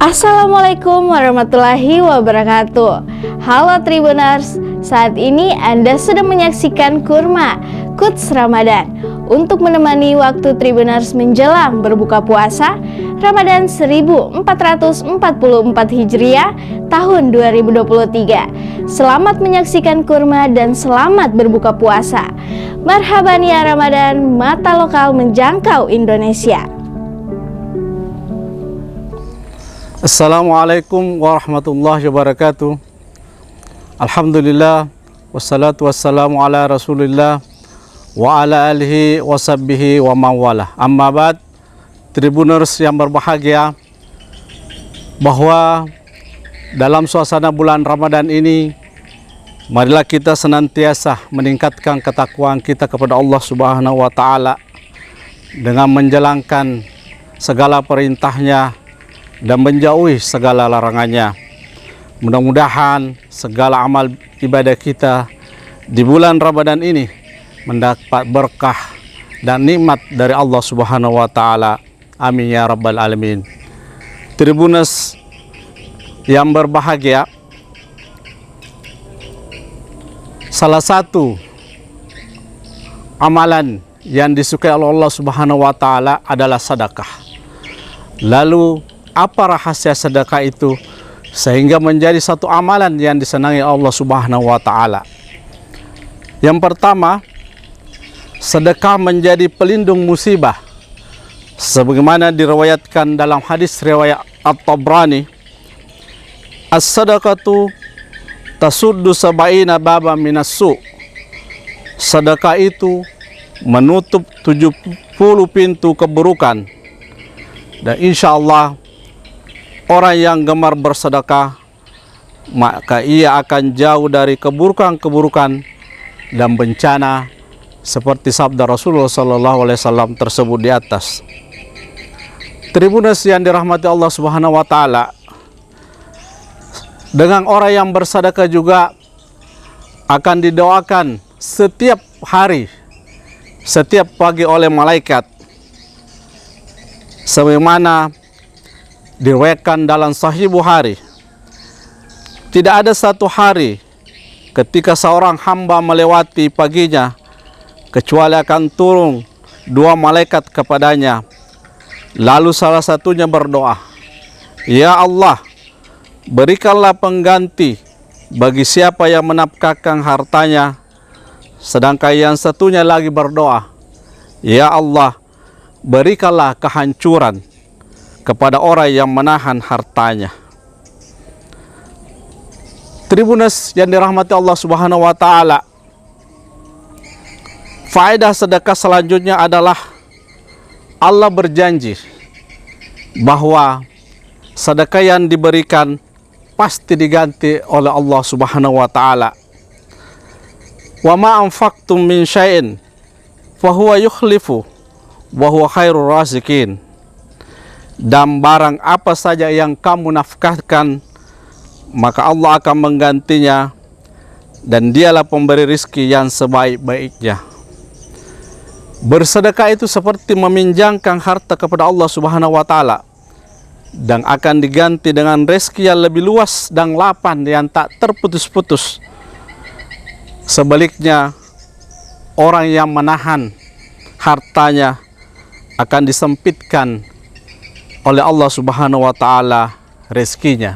Assalamualaikum warahmatullahi wabarakatuh. Halo Tribuners, saat ini Anda sedang menyaksikan Kurma Quotes Ramadan untuk menemani waktu Tribuners menjelang berbuka puasa Ramadan 1444 Hijriah tahun 2023. Selamat menyaksikan Kurma dan selamat berbuka puasa. Marhaban ya Ramadan, mata lokal menjangkau Indonesia. Assalamualaikum warahmatullahi wabarakatuh. Alhamdulillah, wassalatu wassalamu ala rasulillah wa ala alihi wa sahbihi wa mawala. Amma ba'd, Tribuners yang berbahagia, bahwa dalam suasana bulan Ramadan ini, marilah kita senantiasa meningkatkan ketakwaan kita kepada Allah Subhanahu wa Ta'ala dengan menjalankan segala perintahnya dan menjauhi segala larangannya. Mudah-mudahan segala amal ibadah kita di bulan Ramadan ini mendapat berkah dan nikmat dari Allah Subhanahu wa Ta'ala. Amin ya rabbal alamin. Tribuners yang berbahagia, salah satu amalan yang disukai oleh Allah Subhanahu wa Ta'ala adalah sedekah. Lalu apa rahasia sedekah itu sehingga menjadi satu amalan yang disenangi Allah Subhanahu wa Ta'ala? Yang pertama, sedekah menjadi pelindung musibah, sebagaimana diriwayatkan dalam hadis riwayat At-Tabrani, as-sadaqatu tasuddu sab'ina baba minas-su'. Sedekah itu menutup 70 pintu keburukan, dan insya Allah orang yang gemar bersedekah, maka ia akan jauh dari keburukan-keburukan dan bencana, seperti sabda Rasulullah SAW tersebut di atas. Tribuners yang dirahmati Allah Subhanahu wa Ta'ala, dengan orang yang bersedekah juga akan didoakan setiap hari, setiap pagi oleh malaikat, sebagaimana diriwayatkan dalam Sahih Bukhari, tidak ada satu hari ketika seorang hamba melewati paginya kecuali akan turun dua malaikat kepadanya, lalu salah satunya berdoa, "Ya Allah, berikanlah pengganti bagi siapa yang menafkahkan hartanya." Sedangkan yang satunya lagi berdoa, "Ya Allah, berikanlah kehancuran kepada orang yang menahan hartanya." Tribuners yang dirahmati Allah Subhanahu wa Ta'ala, faedah sedekah selanjutnya adalah Allah berjanji bahwa sedekah yang diberikan pasti diganti oleh Allah Subhanahu wa Ta'ala. Wa ma anfaqtum min syai'in fa huwa yukhlifu wa huwa khairur raziqin. Dan barang apa saja yang kamu nafkahkan, maka Allah akan menggantinya, dan dialah pemberi rizki yang sebaik-baiknya. Bersedekah itu seperti meminjamkan harta kepada Allah Subhanahu wa Ta'ala, dan akan diganti dengan rezeki yang lebih luas dan lapang yang tak terputus-putus. Sebaliknya, orang yang menahan hartanya akan disempitkan oleh Allah Subhanahu wa Ta'ala rezekinya.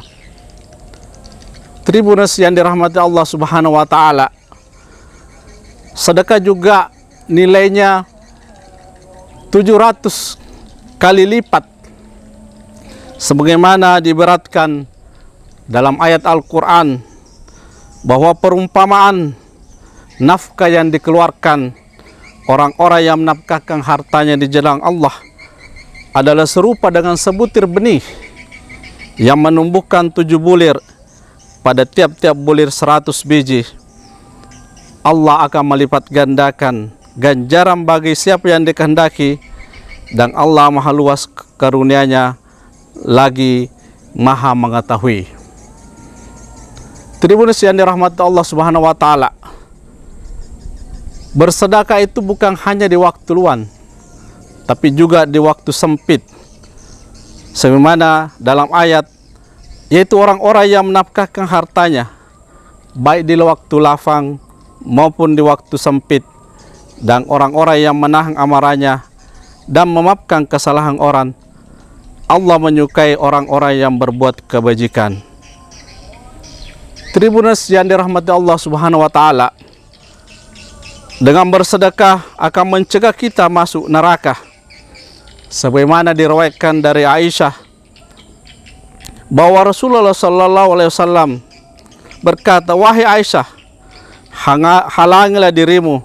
Tribuners yang dirahmati Allah Subhanahu wa Ta'ala, sedekah juga nilainya 700 kali lipat, sebagaimana diberatkan dalam ayat Al-Quran, bahwa perumpamaan nafkah yang dikeluarkan orang-orang yang menafkahkan hartanya di jalan Allah adalah serupa dengan sebutir benih yang menumbuhkan 7 bulir. Pada tiap-tiap bulir 100 biji. Allah akan melipat gandakan ganjaran bagi siapa yang dikehendaki, dan Allah maha luas karunia-Nya lagi maha mengetahui. Tribuners yang dirahmati Allah Subhanahu wa Ta'ala, bersedekah itu bukan hanya di waktu luang, tapi juga di waktu sempit. sebagaimana dalam ayat, yaitu orang-orang yang menafkahkan hartanya baik di waktu lapang maupun di waktu sempit, dan orang-orang yang menahan amarahnya dan memaafkan kesalahan orang. Allah menyukai orang-orang yang berbuat kebajikan. Tribuners yang dirahmati Allah Subhanahu wa taala, dengan bersedekah akan mencegah kita masuk neraka. Sebagaimana diriwayatkan dari Aisyah bahwa Rasulullah sallallahu alaihi wasallam berkata, "Wahai Aisyah, halangilah dirimu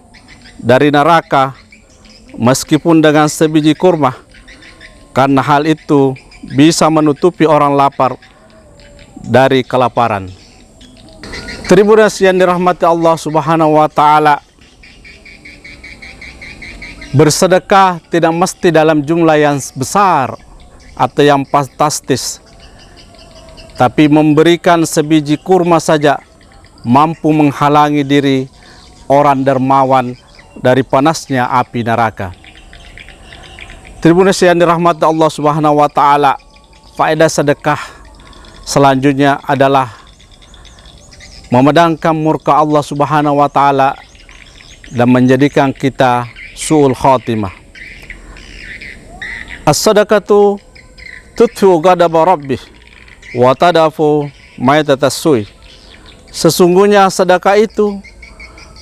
dari neraka meskipun dengan sebiji kurma, karena hal itu bisa menutupi orang lapar dari kelaparan." Tribuners yang dirahmati Allah Subhanahu wa taala, bersedekah tidak mesti dalam jumlah yang besar atau yang fantastis, tapi memberikan sebiji kurma saja mampu menghalangi diri orang dermawan dari panasnya api neraka. Tribuners yang dirahmati Allah Subhanahu wa taala, faedah sedekah selanjutnya adalah memadamkan murka Allah Subhanahu wa taala dan menjadikan kita su'ul khatimah. As-sadaqatu tutfi'u ghadaba rabbih wa tadafu maitatas su'i. Sesungguhnya sedekah itu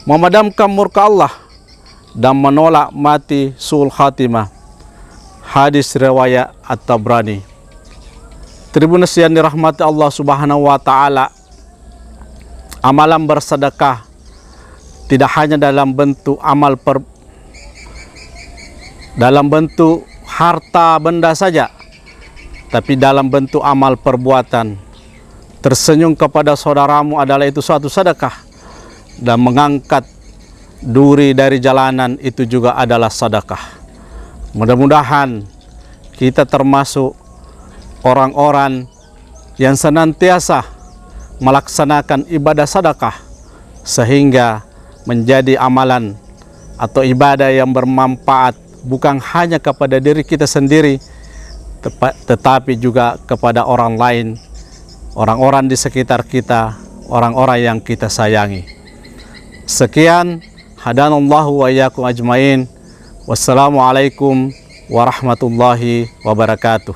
memadamkan murka Allah dan menolak mati su'ul khatimah. Hadis riwayat At-Tabrani. Tribuners yang dirahmati Allah Subhanahu wa taala, amalan bersedekah tidak hanya dalam bentuk dalam bentuk harta benda saja, tapi dalam bentuk amal perbuatan. Tersenyum kepada saudaramu adalah itu suatu sedekah, dan mengangkat duri dari jalanan itu juga adalah sedekah. Mudah-mudahan kita termasuk orang-orang yang senantiasa melaksanakan ibadah sedekah sehingga menjadi amalan atau ibadah yang bermanfaat bukan hanya kepada diri kita sendiri, tetapi juga kepada orang lain, orang-orang di sekitar kita, orang-orang yang kita sayangi. Sekian, hadanallahu wa iyyakum ajmain. Wassalamualaikum warahmatullahi wabarakatuh.